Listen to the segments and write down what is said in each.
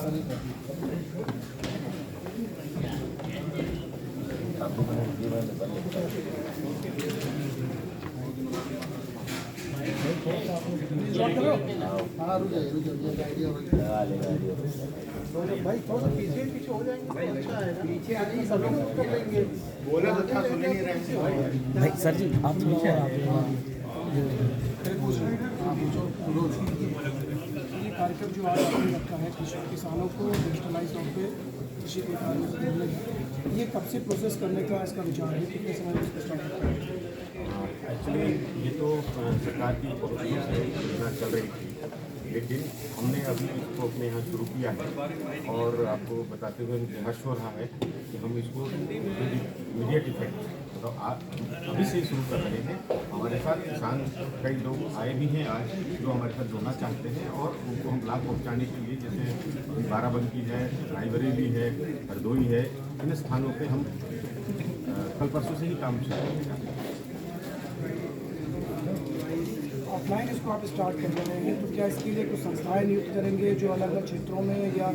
भाई थोड़ा पीछे हो जाएंगे, अच्छा है, पीछे आ जाइए, सब लोग कर लेंगे। बोला तो था, सुन नहीं रहे थे भाई। सर जी आप पीछे ये कार्यक्रम जो आज आपने रखा है किसानों को डिजिटलाइज तौर पे कृषि के कार्यों से जोड़ने का, ये कब से प्रोसेस करने का इसका विचार है, कितने समय में इसको स्टार्ट करना है? एक्चुअली ये तो सरकार की बहुत से योजना चल रही थी, लेकिन हमने अभी इसको अपने यहाँ शुरू किया है और आपको बताते हुए मुझे हर्ष हो रहा है कि हम इसको इमीडिएट इफेक्ट तो अभी से शुरू कर रहे हैं। हमारे साथ किसान कई लोग आए भी हैं आज जो हमारे साथ जुड़ना चाहते हैं और उनको हम लाभ पहुँचाने के लिए, जैसे अभी बाराबंकी है, रायबरेली है, हरदोई है, इन स्थानों पर हम कल परसों से ही काम शुरू करेंगे। ऑफलाइन इसको आप स्टार्ट कर रहे हैं, तो क्या इसके लिए कुछ संस्थाएं नियुक्त करेंगे जो अलग अलग क्षेत्रों में या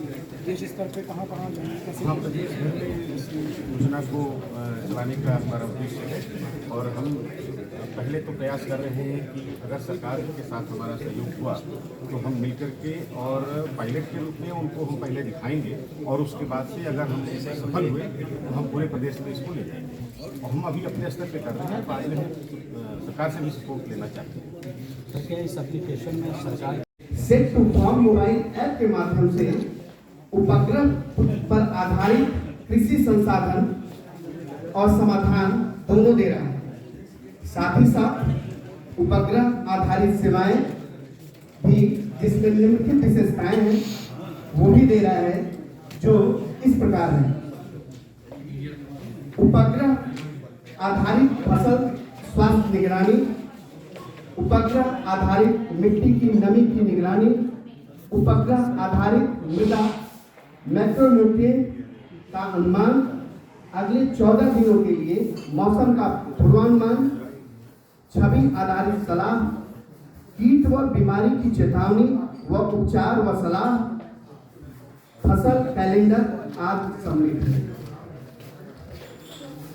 देश स्तर पे कहाँ जाएंगे, कैसे? हाँ, प्रदेश भर में इस योजना को चलाने का हमारा उद्देश्य है और हम पहले तो प्रयास कर रहे हैं कि अगर सरकार के साथ हमारा सहयोग हुआ तो हम मिलकर के और पायलट के रूप में उनको हम पहले दिखाएंगे और उसके बाद से अगर हम इससे सफल हुए तो हम पूरे प्रदेश में इसको ले जाएंगे। और हम अभी अपने स्तर पे कर रहे हैं, बाद में सरकार से भी सपोर्ट लेना चाहते हैं। तो क्या इस एप्लीकेशन में सरकार सेट टू फॉर्म मोबाइल ऐप के माध्यम से उपग्रह पर आधारित कृषि संसाधन और समाधान दोनों दे रहा है। साथ ही साथ उपग्रह आधारित सेवाएं भी जिसमें निम्नलिखित विशेषताएं हैं वो भी दे रहा है, जो इस प्रकार है। उपग्रह आधारित फसल स्वास्थ्य निगरानी, उपग्रह आधारित मिट्टी की नमी की निगरानी, उपग्रह आधारित मृदा मैक्रोन्यूट्रिएंट का अनुमान, अगले 14 दिनों के लिए मौसम का पूर्वानुमान, छवि आधारित सलाह, कीट व बीमारी की चेतावनी व उपचार व सलाह, फसल कैलेंडर आदि सम्मिलित है।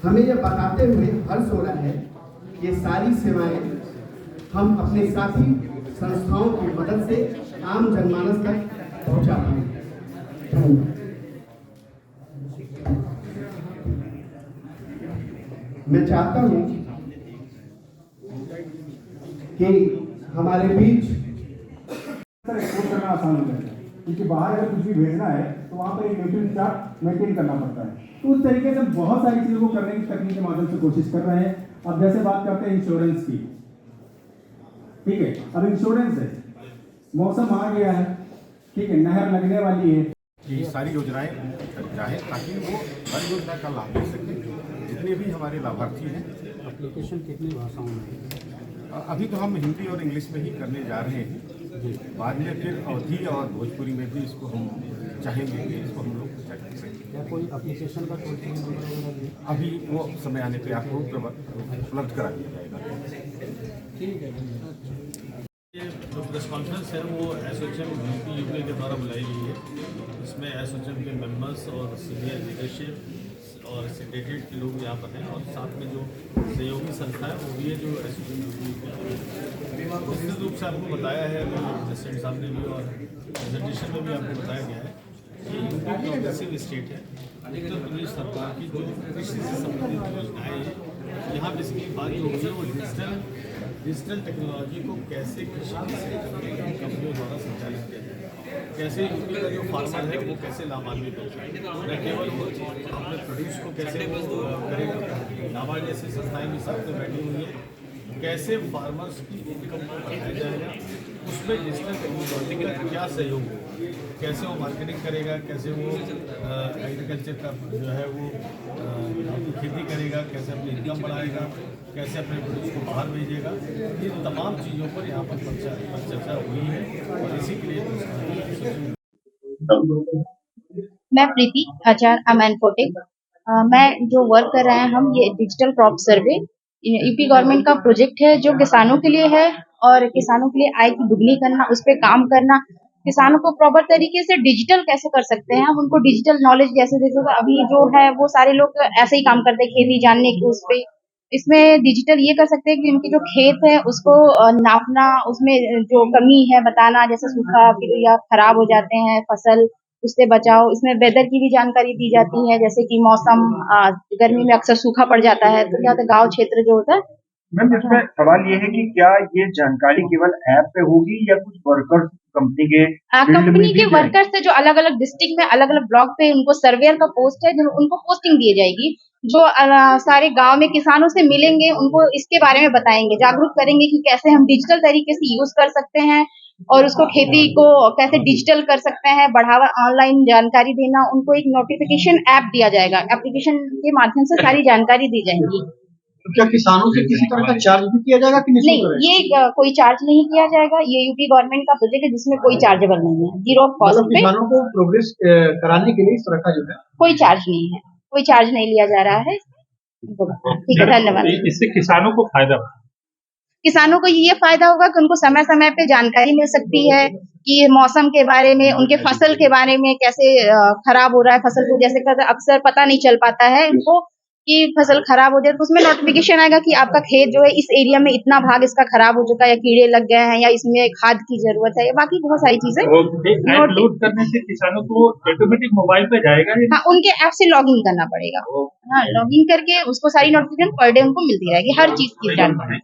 हमें यह बताते हुए हर्ष हो रहा है कि ये सारी सेवाएं हम अपने साथी संस्थाओं की मदद से आम जनमानस तक पहुंचा पाएंगे। मैं चाहता हूं कि हमारे बीच एक्सपोर्ट करना आसान हो जाएगा, क्योंकि बाहर अगर कुछ भी भेजना है तो वहाँ पर एक न्यूट्रिएंट चार्ट मेंटेन करना पड़ता है। तो उस तरीके से बहुत सारी चीज़ों को करने की तकनीक के माध्यम से कोशिश कर रहे हैं। अब जैसे बात करते हैं इंश्योरेंस की, ठीक है, अब इंश्योरेंस है, मौसम आ गया है, ठीक है, नहर लगने वाली है, ये सारी योजनाएं चाहे ताकि वो हर योजना का लाभ ले सकें जितने भी हमारे लाभार्थी हैं। एप्लीकेशन कितनी भाषाओं में? अभी तो हम हिंदी और इंग्लिश में ही करने जा रहे हैं, बाद में फिर अवधी और भोजपुरी में भी इसको हम चाहेंगे कि इसको हम लोग क्या कोई एप्लीकेशन का कोई अभी वो समय आने पर आपको उपलब्ध करा दिया जाएगा। ठीक है। ये जो प्रेस कॉन्फ्रेंस है वो एसोचएम यूपी के द्वारा बुलाई गई है। इसमें एसोचएम के मेंबर्स और सीनियर लीडरशिप और सेक्रेटरीट के लोग यहाँ पर हैं और साथ में जो सहयोगी संस्था है वो भी है जो एसोचएम यूपी निश्चित रूप से आपको बताया है, प्रेसिडेंट साहब ने भी और प्रेजेंटेशन में भी आपको बताया गया है कि यूपी प्रोग्रेसिव स्टेट है। उत्तर प्रदेश सरकार की जो कृषि से संबंधित योजनाएँ हैं, यहाँ पे इसकी बात जो होगी वो डिजिटल टेक्नोलॉजी को कैसे कृषि कंपनियों द्वारा संचालित किया जाए, कैसे यूपी का जो फार्मर है वो कैसे लाभान्वित हो, न केवल वो अपने प्रोड्यूस को कैसे वो करेगा, नाबार्ड जैसी संस्थाएं भी साथ में बैठी हुई हैं, कैसे फार्मर्स की इनकम को बढ़ाया जाएगा, उसमें डिजिटल टेक्नोलॉजी का क्या सहयोग होगा, कैसे वो मार्केटिंग करेगा, कैसे वो एग्रीकल्चर का जो है वो खेती करेगा, कैसे अपनी इनकम बढ़ाएगा, कैसे अपने प्रोड्यूस को बाहर भेजेगा, ये तमाम चीज़ों पर यहाँ पर चर्चा हुई है और इसी के लिए मैं प्रीति आचार्य अमैनकोटे। मैं जो वर्क कर रहे हैं हम ये digital crop survey UP government का प्रोजेक्ट है जो किसानों के लिए है और किसानों के लिए आय की दुगनी करना, उस पर काम करना किसानों को प्रॉपर तरीके से डिजिटल कैसे कर सकते हैं, हम उनको डिजिटल नॉलेज जैसे जैसे अभी जो है वो सारे लोग ऐसे ही काम करते हैं खेती जानने की उस पे। इसमें डिजिटल ये कर सकते हैं कि उनके जो खेत है उसको नापना, उसमें जो कमी है बताना, जैसे सूखा फिर या खराब हो जाते हैं फसल, उससे बचाओ। इसमें वेदर की भी जानकारी दी जाती है, जैसे कि मौसम गर्मी में अक्सर सूखा पड़ जाता है, तो क्या होता है गाँव क्षेत्र जो होता है। मैम इसमें सवाल ये है कि क्या ये जानकारी केवल ऐप पे होगी या कुछ वर्कर्स कंपनी के फील्ड में कंपनी भी के जाएंगे? वर्कर्स से जो अलग अलग डिस्ट्रिक्ट में अलग अलग ब्लॉक पे उनको सर्वेयर का पोस्ट है, जो उनको पोस्टिंग दी जाएगी, जो सारे गांव में किसानों से मिलेंगे, उनको इसके बारे में बताएंगे, जागरूक करेंगे कि कैसे हम डिजिटल तरीके से यूज कर सकते हैं और उसको खेती को कैसे डिजिटल कर सकते हैं, बढ़ावा ऑनलाइन जानकारी देना। उनको एक नोटिफिकेशन ऐप दिया जाएगा, एप्लीकेशन के माध्यम से सारी जानकारी दी जाएगी। तो क्या किसानों से किसी तरह का चार्ज भी किया जाएगा कि नहीं, ये कोई चार्ज नहीं किया जाएगा। ये यूपी गवर्नमेंट का प्रोजेक्ट है जिसमें कोई चार्जेबल नहीं है, जीरो कॉस्ट पे किसानों को प्रोग्रेस कराने के लिए इस तरह का जो है कोई चार्ज नहीं है, कोई चार्ज नहीं लिया जा रहा है। ठीक है, धन्यवाद। इससे किसानों को फायदा किसानों को ये फायदा होगा कि उनको समय समय पे जानकारी मिल सकती है कि मौसम के बारे में, उनके फसल के बारे में, कैसे खराब हो रहा है फसल को, जैसे अक्सर पता नहीं चल पाता है उनको कि फसल खराब हो जाए, तो उसमें नोटिफिकेशन आएगा कि आपका खेत जो है इस एरिया में इतना भाग इसका खराब हो चुका है, या कीड़े लग गए हैं, या इसमें खाद की जरूरत है, या बाकी बहुत सारी चीजें लोड करने से किसानों को ऑटोमेटिक मोबाइल पे जाएगा। हाँ, उनके ऐप से लॉग इन करना पड़ेगा। हाँ, लॉग इन करके उसको सारी नोटिफिकेशन पर डे उनको मिलती रहेगी, हर चीज की जानकारी।